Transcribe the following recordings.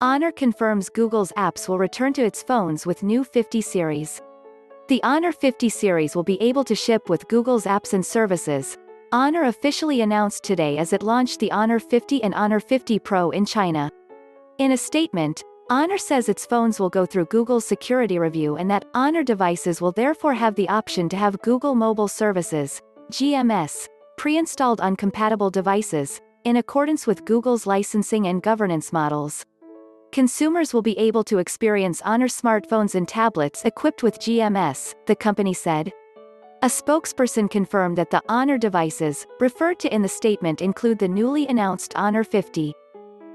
Honor confirms Google's apps will return to its phones with new 50 series. The Honor 50 series will be able to ship with Google's apps and services, Honor officially announced today as it launched the Honor 50 and Honor 50 Pro in China. In a statement, Honor says its phones will go through Google's security review and that Honor devices will therefore have the option to have Google Mobile Services, GMS, pre-installed on compatible devices, in accordance with Google's licensing and governance models. Consumers will be able to experience Honor smartphones and tablets equipped with GMS, the company said. A spokesperson confirmed that the Honor devices, referred to in the statement, include the newly announced Honor 50.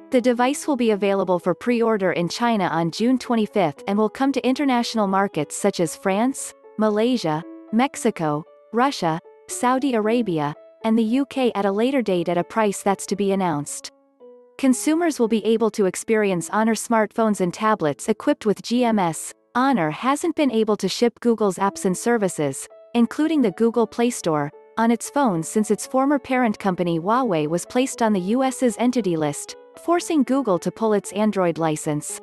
The device will be available for pre-order in China on June 25 and will come to international markets such as France, Malaysia, Mexico, Russia, Saudi Arabia, and the UK at a later date at a price that's to be announced. Consumers will be able to experience Honor smartphones and tablets equipped with GMS. Honor hasn't been able to ship Google's apps and services, including the Google Play Store, on its phones since its former parent company Huawei was placed on the US's Entity List, forcing Google to pull its Android license.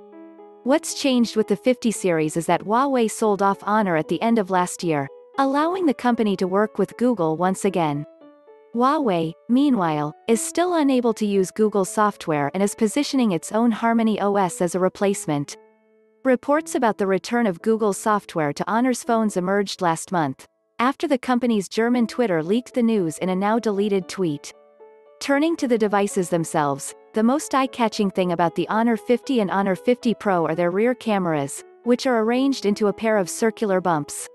What's changed with the 50 series is that Huawei sold off Honor at the end of last year, allowing the company to work with Google once again. Huawei, meanwhile, is still unable to use Google's software and is positioning its own Harmony OS as a replacement. Reports about the return of Google's software to Honor's phones emerged last month, after the company's German Twitter leaked the news in a now-deleted tweet. Turning to the devices themselves, the most eye-catching thing about the Honor 50 and Honor 50 Pro are their rear cameras, which are arranged into a pair of circular bumps.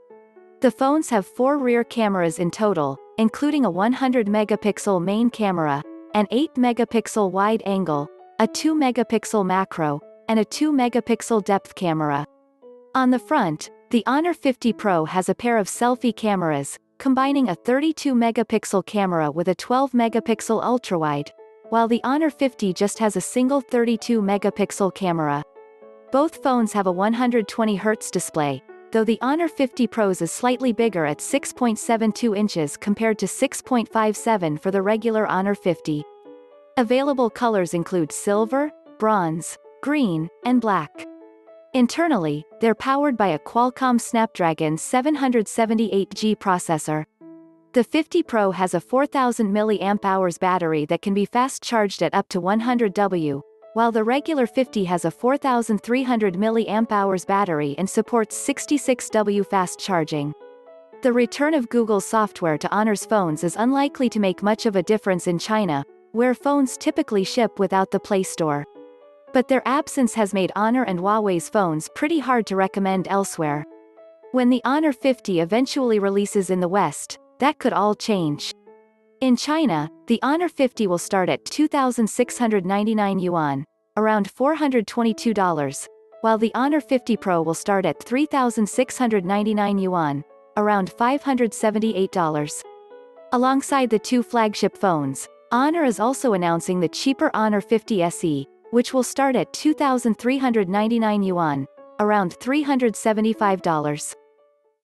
The phones have 4 rear cameras in total, including a 100-megapixel main camera, an 8-megapixel wide-angle, a 2-megapixel macro, and a 2-megapixel depth camera. On the front, the Honor 50 Pro has a pair of selfie cameras, combining a 32-megapixel camera with a 12-megapixel ultrawide, while the Honor 50 just has a single 32-megapixel camera. Both phones have a 120Hz display, though the Honor 50 Pro's is slightly bigger at 6.72 inches compared to 6.57 for the regular Honor 50. Available colors include silver, bronze, green, and black. Internally, they're powered by a Qualcomm Snapdragon 778G processor. The 50 Pro has a 4000 mAh battery that can be fast-charged at up to 100 W, while the regular 50 has a 4300 mAh battery and supports 66 W fast charging. The return of Google's software to Honor's phones is unlikely to make much of a difference in China, where phones typically ship without the Play Store. But their absence has made Honor and Huawei's phones pretty hard to recommend elsewhere. When the Honor 50 eventually releases in the West, that could all change. In China, the Honor 50 will start at 2,699 yuan, around $422, while the Honor 50 Pro will start at 3,699 yuan, around $578. Alongside the two flagship phones, Honor is also announcing the cheaper Honor 50 SE, which will start at 2,399 yuan, around $375.